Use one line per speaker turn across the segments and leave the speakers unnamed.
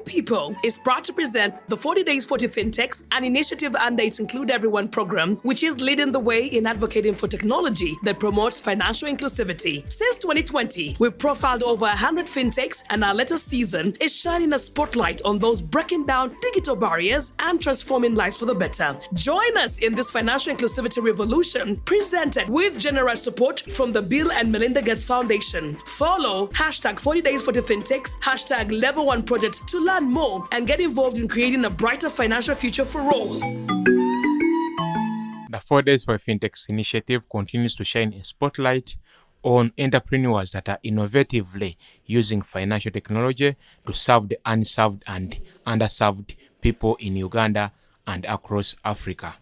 People is proud to present the 40 Days 40 Fintechs, an initiative under its Include Everyone program, which is leading the way in advocating for technology that promotes financial inclusivity. Since 2020, we've profiled over 100 fintechs, and our latest season is shining a spotlight on those breaking down digital barriers and transforming lives for the better. Join us in this financial inclusivity revolution, presented with generous support from the Bill and Melinda Gates Foundation. Follow hashtag 40 Days 40 Fintechs, hashtag Level 1 Project to learn more and get involved in creating a brighter financial future for all.
The 4 Days for Fintechs initiative continues to shine a spotlight on entrepreneurs that are innovatively using financial technology to serve the unserved and underserved people in Uganda and across Africa.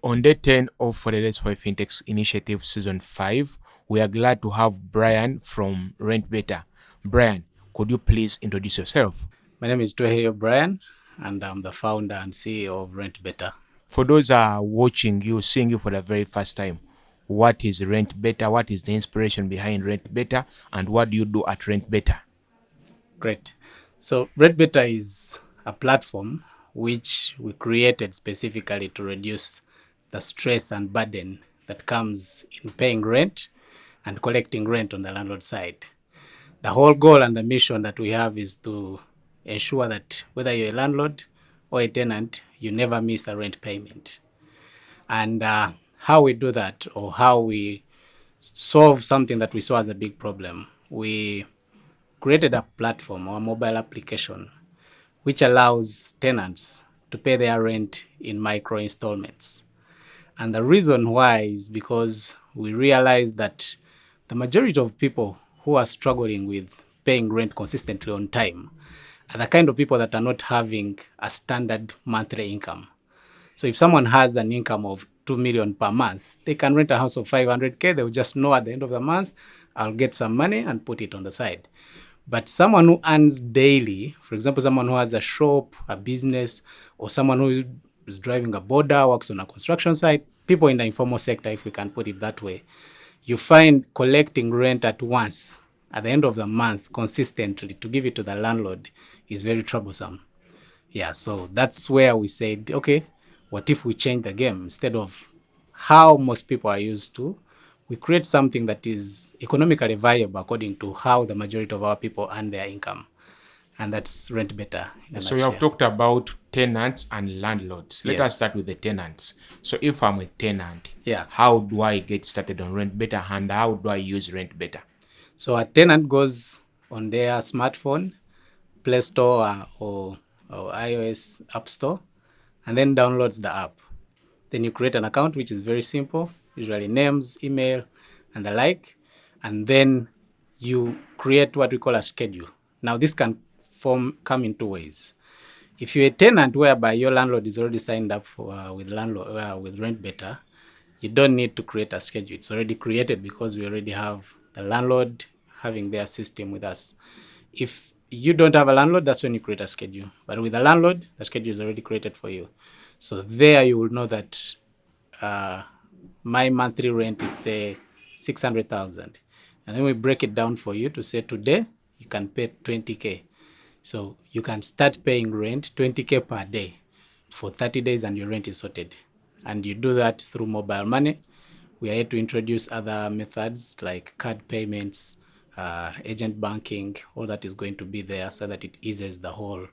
On day 10 of 40 Days for Fintechs initiative season 5, we are glad to have Brian from RentBeta. Brian, could you please introduce yourself?
My name is Tweheyo Brian, and I'm the founder and CEO of RentBeta.
For those watching you, seeing you for the very first time, what is RentBeta? What is the inspiration behind RentBeta? And what do you do at RentBeta?
Great. So RentBeta is a platform which we created specifically to reduce the stress and burden that comes in paying rent and collecting rent on the landlord side. The whole goal and the mission that we have is to ensure that whether you're a landlord or a tenant, you never miss a rent payment. And how we do that, or how we solve something that we saw as a big problem, we created a platform or a mobile application which allows tenants to pay their rent in micro installments. And the reason why is because we realized that the majority of people who are struggling with paying rent consistently on time are the kind of people that are not having a standard monthly income. So if someone has an income of 2 million per month, they can rent a house of 500K. They'll just know at the end of the month, I'll get some money and put it on the side. But someone who earns daily, for example, someone who has a shop, a business, or someone who is driving a border, works on a construction site, people in the informal sector, if we can put it that way, you find collecting rent at once at the end of the month consistently to give it to the landlord is very troublesome. Yeah, so that's where we said, okay, what if we change the game? Instead of how most people are used to, we create something that is economically viable according to how the majority of our people earn their income. And that's RentBeta.
So you have talked about tenants and landlords. Let
Yes.
us start with the tenants. So if I'm a tenant,
Yeah.
how do I get started on RentBeta, and how do I use RentBeta?
So a tenant goes on their smartphone, Play Store or iOS App Store, and then downloads the app. Then you create an account, which is very simple, usually names, email, and the like. And then you create what we call a schedule. Now this can come in two ways. If you're a tenant whereby your landlord is already signed up with RentBeta, you don't need to create a schedule. It's already created because we already have the landlord having their system with us. If you don't have a landlord, that's when you create a schedule. But with a landlord, the schedule is already created for you. So there you will know that my monthly rent is, say, 600,000. And then we break it down for you to say today you can pay 20K. So you can start paying rent 20K per day for 30 days and your rent is sorted. And you do that through mobile money. We are here to introduce other methods like card payments, agent banking. All that is going to be there so that it eases the whole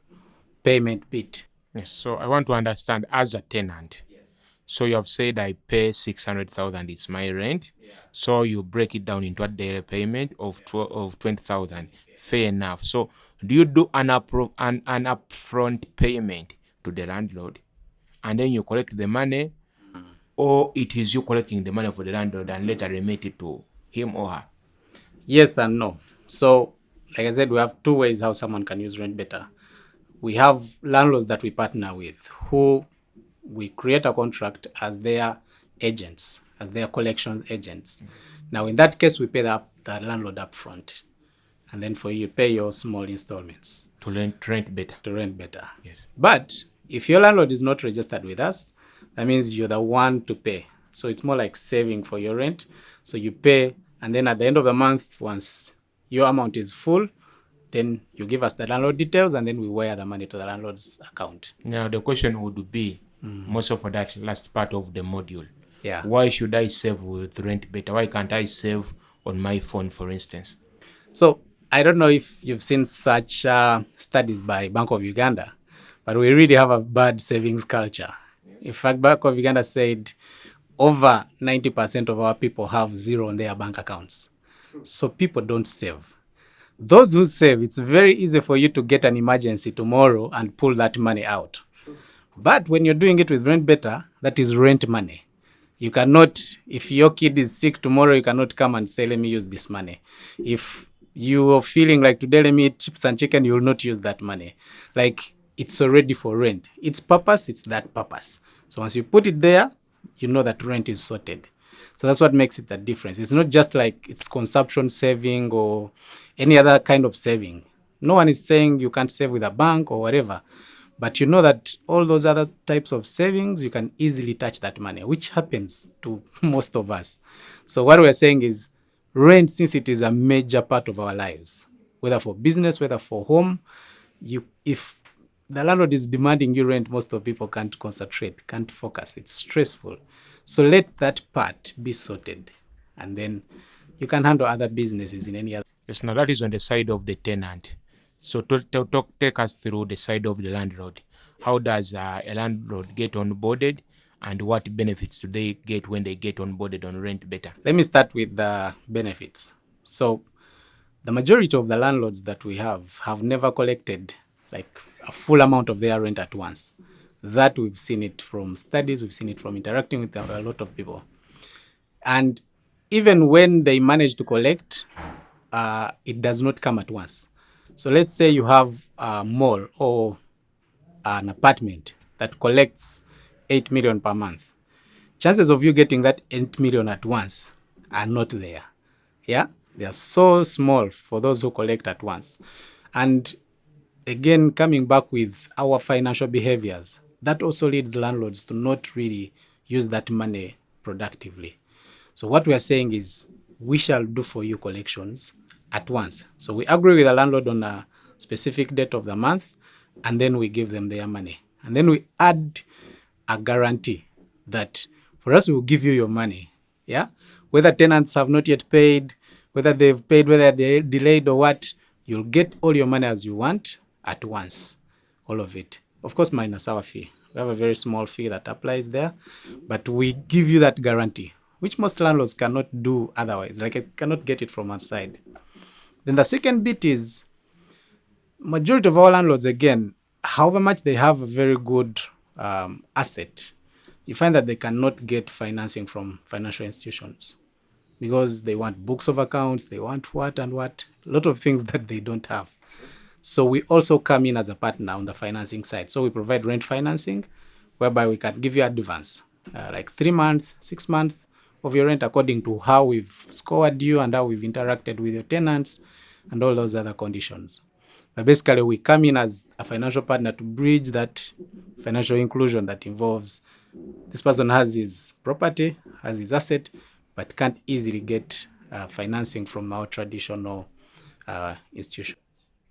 payment bit.
Yes. So I want to understand, as a tenant.
Yes.
So you have said I pay 600,000. It's my rent.
Yeah.
So you break it down into a daily payment of 20,000. Fair enough. So do you do an upfront payment to the landlord, and then you collect the money, or it is you collecting the money for the landlord and later remit it to him or her?
Yes and no. So, like I said, we have two ways how someone can use RentBeta. We have landlords that we partner with who we create a contract as their agents, as their collections agents. Now, in that case, we pay the landlord upfront. And then for you pay your small installments.
To RentBeta.
To RentBeta.
Yes.
But if your landlord is not registered with us, that means you're the one to pay. So it's more like saving for your rent. So you pay, and then at the end of the month, once your amount is full, Then you give us the landlord details, and then we wire the money to the landlord's account.
Now the question would be, most of that last part of the module.
Yeah.
Why should I save with RentBeta? Why can't I save on my phone, for instance?
So I don't know if you've seen such studies by Bank of Uganda, but we really have a bad savings culture. In fact, Bank of Uganda said over 90% of our people have zero on their bank accounts. So people don't save. Those who save, it's very easy for you to get an emergency tomorrow and pull that money out. But when you're doing it with RentBeta, that is rent money. You cannot, if your kid is sick tomorrow, you cannot come and say, let me use this money. If you are feeling like today, let me eat chips and chicken, you will not use that money. Like, it's already for rent. Its purpose, it's that purpose. So once you put it there, you know that rent is sorted. So that's what makes it the difference. It's not just like it's consumption saving or any other kind of saving. No one is saying you can't save with a bank or whatever. But you know that all those other types of savings, you can easily touch that money, which happens to most of us. So what we're saying is rent, since it is a major part of our lives, whether for business, whether for home, if the landlord is demanding you rent, most of people can't concentrate, can't focus. It's stressful. So let that part be sorted, and then you can handle other businesses in any other.
Yes, now that is on the side of the tenant. So take us through the side of the landlord. How does a landlord get onboarded, and what benefits do they get when they get onboarded on RentBeta?
Let me start with the benefits. So the majority of the landlords that we have never collected like a full amount of their rent at once. That we've seen it from studies, we've seen it from interacting with a lot of people. And even when they manage to collect, it does not come at once. So let's say you have a mall or an apartment that collects 8 million per month. Chances of you getting that 8 million at once are not there. Yeah, they are so small for those who collect at once. And again, coming back with our financial behaviors, that also leads landlords to not really use that money productively. So what we are saying is we shall do for you collections at once. So we agree with the landlord on a specific date of the month, and then we give them their money. And then we add a guarantee that for us, we will give you your money. Yeah, whether tenants have not yet paid, whether they've paid, whether they're delayed or what, you'll get all your money as you want at once, all of it. Of course, minus our fee. We have a very small fee that applies there, but we give you that guarantee, which most landlords cannot do otherwise. Like, I cannot get it from outside. Then the second bit is majority of our landlords, again, however much they have a very good asset, you find that they cannot get financing from financial institutions because they want books of accounts, they want what and what, a lot of things that they don't have. So we also come in as a partner on the financing side. So we provide rent financing, whereby we can give you advance, like 3 months, 6 months of your rent according to how we've scored you and how we've interacted with your tenants and all those other conditions. But basically, we come in as a financial partner to bridge that financial inclusion that involves this person has his property, has his asset, but can't easily get financing from our traditional institution.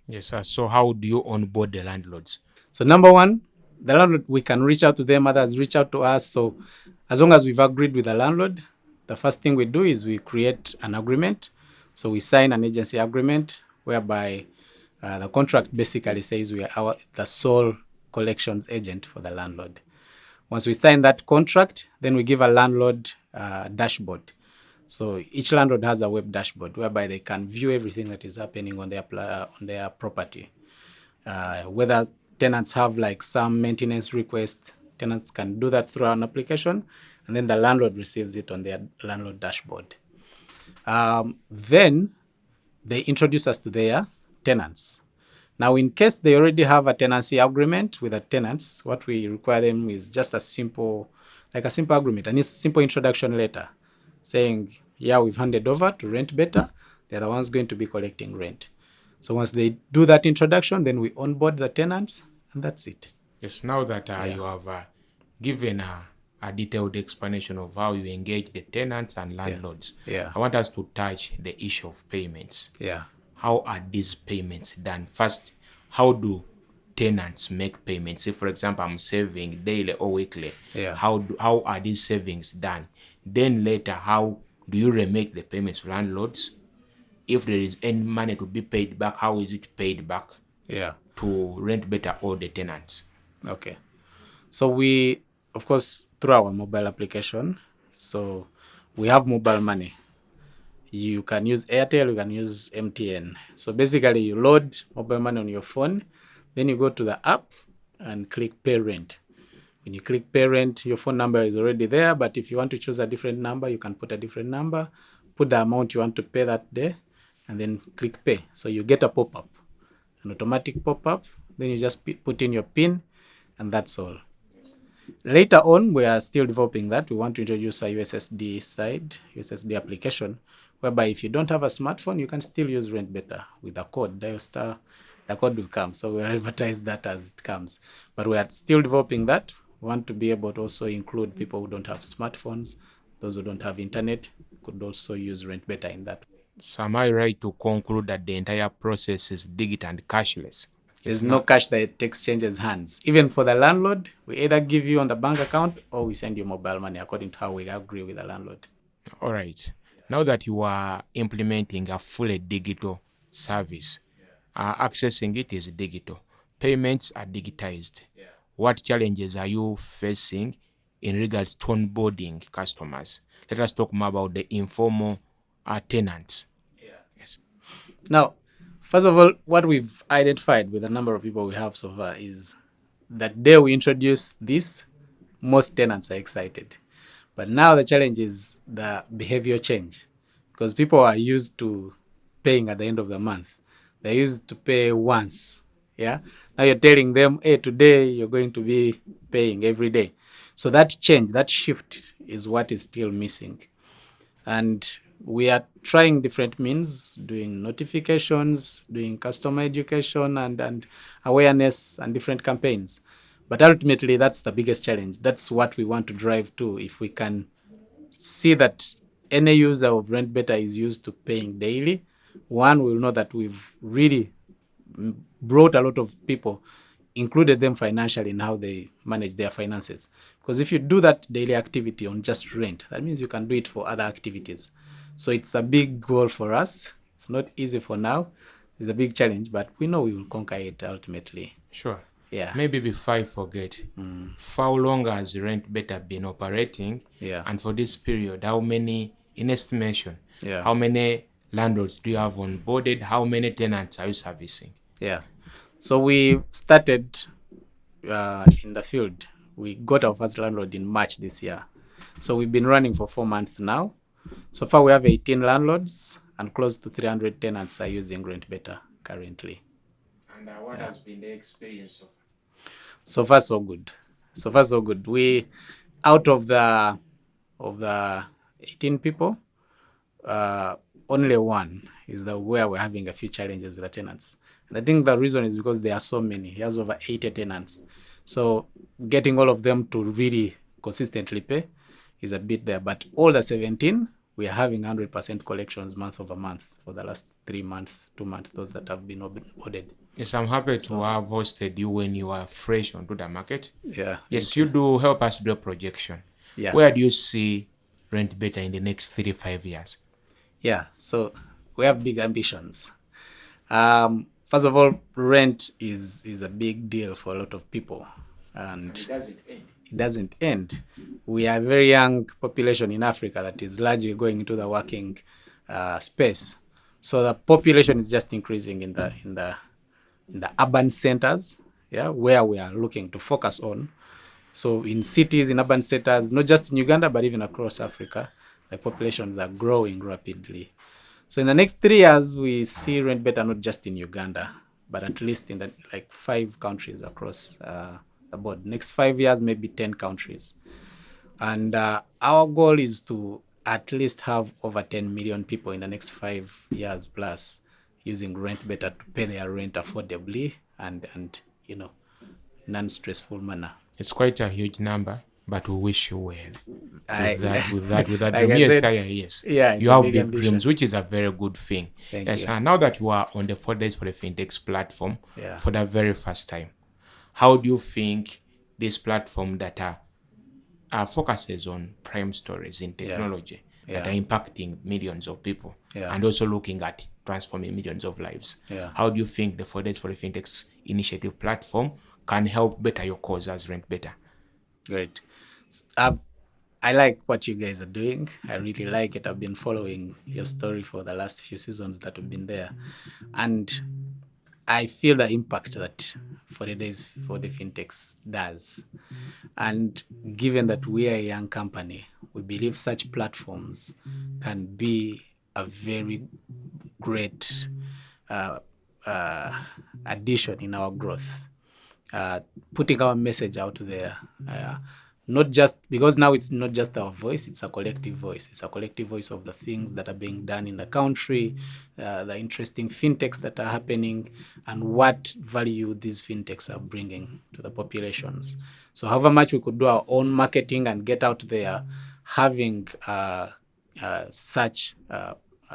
Yes, sir. So how do you onboard the landlords?
So number one, the landlord, we can reach out to them, others reach out to us. So as long as we've agreed with the landlord, the first thing we do is we create an agreement. So we sign an agency agreement whereby the contract basically says we are the sole collections agent for the landlord. Once we sign that contract, then we give a landlord dashboard. So each landlord has a web dashboard whereby they can view everything that is happening on their property. Whether tenants have like some maintenance request, tenants can do that through an application, and then the landlord receives it on their landlord dashboard. Then they introduce us to their tenants. Now, in case they already have a tenancy agreement with the tenants, what we require them is just a simple agreement, and it's a simple introduction letter saying, yeah, we've handed over to RentBeta. They're the ones going to be collecting rent. So once they do that introduction, then we onboard the tenants, and that's it.
Yes, now that you have given a detailed explanation of how you engage the tenants and landlords,
Yeah.
I want us to touch the issue of payments.
Yeah.
how are these payments done? First, how do tenants make payments? If, for example, I'm saving daily or weekly,
Yeah.
how are these savings done? Then later, how do you remake the payments to landlords? If there is any money to be paid back, how is it paid back
Yeah.
to RentBeta or the tenants?
Okay. So we, of course, through our mobile application, so we have mobile money. You can use Airtel, you can use MTN. So basically, you load mobile money on your phone, then you go to the app and click Pay Rent. When you click Pay Rent, your phone number is already there, but if you want to choose a different number, you can put a different number, put the amount you want to pay that day, and then click Pay. So you get a pop-up, an automatic pop-up, then you just put in your PIN, and that's all. Later on, we are still developing that. We want to introduce a USSD application, whereby if you don't have a smartphone, you can still use RentBeta with a code, dial star, the code will come. So we'll advertise that as it comes. But we are still developing that. We want to be able to also include people who don't have smartphones, those who don't have internet, could also use RentBeta in that.
So am I right to conclude that the entire process is digital and cashless?
There's no cash that exchanges hands. Even for the landlord, we either give you on the bank account or we send you mobile money according to how we agree with the landlord.
All right. Now that you are implementing a fully digital service, accessing it is digital. Payments are digitized. What challenges are you facing in regards to onboarding customers? Let us talk more about the informal tenants. Yes.
Now, first of all, what we've identified with the number of people we have so far is that day we introduce this, most tenants are excited. But now the challenge is the behavior change, because people are used to paying at the end of the month. They're used to pay once. Yeah. Now you're telling them, hey, today you're going to be paying every day. So that change, that shift is what is still missing. And we are trying different means, doing notifications, doing customer education and awareness and different campaigns. But ultimately, that's the biggest challenge. That's what we want to drive to. If we can see that any user of RentBeta is used to paying daily, one, we'll know that we've really brought a lot of people, included them financially in how they manage their finances. Because if you do that daily activity on just rent, that means you can do it for other activities. So it's a big goal for us. It's not easy for now. It's a big challenge, but we know we will conquer it ultimately.
Sure.
Yeah.
Maybe before I forget, for how long has RentBeta been operating?
Yeah.
And for this period, how many, in estimation,
Yeah.
how many landlords do you have onboarded? How many tenants are you servicing?
Yeah. So we started in the field. We got our first landlord in March this year. So we've been running for 4 months now. So far, we have 18 landlords and close to 300 tenants are using RentBeta currently.
And what has been the experience of?
So far, so good. So far, so good. We, out of the 18 people, only one is where we're having a few challenges with the tenants. And I think the reason is because there are so many. He has over 80 tenants. So getting all of them to really consistently pay is a bit there. But all the 17, we are having 100% collections month over month for the last 3 months, 2 months, those that have been ordered.
Yes, I'm happy to have hosted you when you are fresh onto the market.
Yeah.
Yes, you do help us do a projection.
Yeah.
Where do you see RentBeta in the next 3 to 5 years?
Yeah, so we have big ambitions. First of all, rent is a big deal for a lot of people. And
It doesn't end.
It doesn't end. We are a very young population in Africa that is largely going into the working space. So the population is just increasing in the urban centers, yeah, where we are looking to focus on. So in cities, in urban centers, not just in Uganda, but even across Africa, the populations are growing rapidly. So in the next 3 years, we see RentBeta not just in Uganda, but at least in 5 countries across the board. Next 5 years, maybe 10 countries. And our goal is to at least have over 10 million people in the next 5 years plus using RentBeta to pay their rent affordably and non-stressful manner.
It's quite a huge number, but we wish you well. with that
like
dream.
I
Yes,
said,
yes.
yeah, it's
You
a
have
big
big
ambition.
dreams, which is a very good thing.
Thank
Yes,
you.
and now that you are on the 4 days for the fintechs platform
Yeah.
for the very first time, how do you think this platform that focuses on prime stories in technology that are impacting millions of people and also looking at transforming millions of lives? How do you think the 4 days for the fintechs initiative platform can help better your cause as RentBeta?
Great. I like what you guys are doing. I really like it. I've been following your story for the last few seasons that we've been there. And I feel the impact that 40 Days for the Fintechs does. And given that we are a young company, we believe such platforms can be a very great addition in our growth. Putting our message out there, not just because now it's not just our voice, it's a collective voice. It's a collective voice of the things that are being done in the country, the interesting fintechs that are happening, and what value these fintechs are bringing to the populations. So however much we could do our own marketing and get out there, having such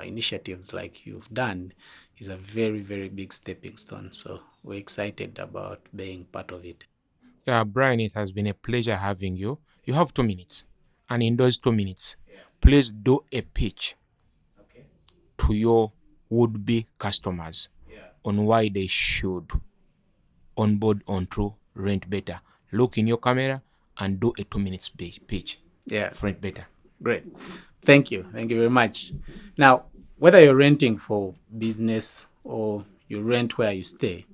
initiatives like you've done is a very, very big stepping stone. So we're excited about being part of it.
Yeah, Brian, it has been a pleasure having you. You have 2 minutes. And in those 2 minutes, please do a pitch to your would-be customers on why they should onboard onto RentBeta. Look in your camera and do a 2 minutes pitch for RentBeta.
Great. Thank you. Thank you very much. Now, whether you're renting for business or you rent where you stay,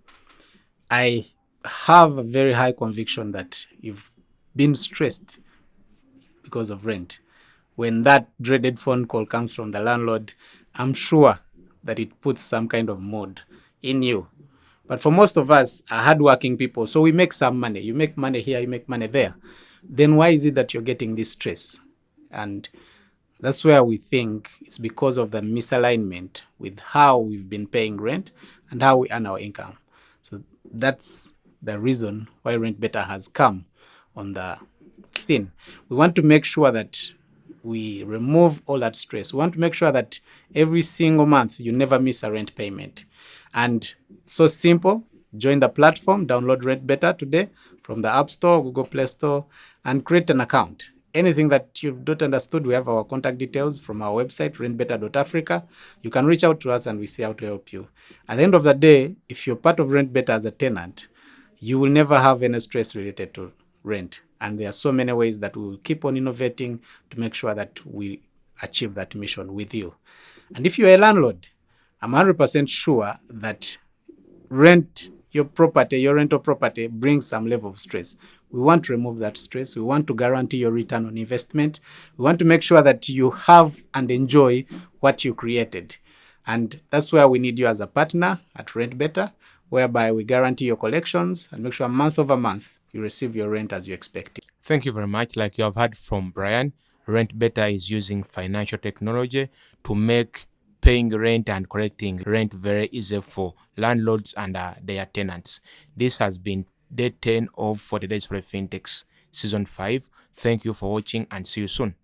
I have a very high conviction that you've been stressed because of rent. When that dreaded phone call comes from the landlord, I'm sure that it puts some kind of mood in you. But for most of us are hardworking people, so we make some money. You make money here, you make money there. Then why is it that you're getting this stress? And that's where we think it's because of the misalignment with how we've been paying rent and how we earn our income. So that's the reason why RentBeta has come on the scene. We want to make sure that we remove all that stress. We want to make sure that every single month you never miss a rent payment. And it's so simple. Join the platform, download RentBeta today from the App Store, Google Play Store, and create an account. Anything that you've not understood, we have our contact details from our website, rentbeta.africa. You can reach out to us and we see how to help you. At the end of the day, if you're part of RentBeta as a tenant, you will never have any stress related to rent. And there are so many ways that we will keep on innovating to make sure that we achieve that mission with you. And if you're a landlord, I'm 100% sure that your rental property brings some level of stress. We want to remove that stress. We want to guarantee your return on investment. We want to make sure that you have and enjoy what you created. And that's where we need you as a partner at RentBeta, whereby we guarantee your collections and make sure month over month you receive your rent as you expect it.
Thank you very much. Like you have heard from Brian, RentBeta is using financial technology to make paying rent and collecting rent very easy for landlords and their tenants. This has been day 10 of 40 Days for the Fintechs Season 5. Thank you for watching and see you soon.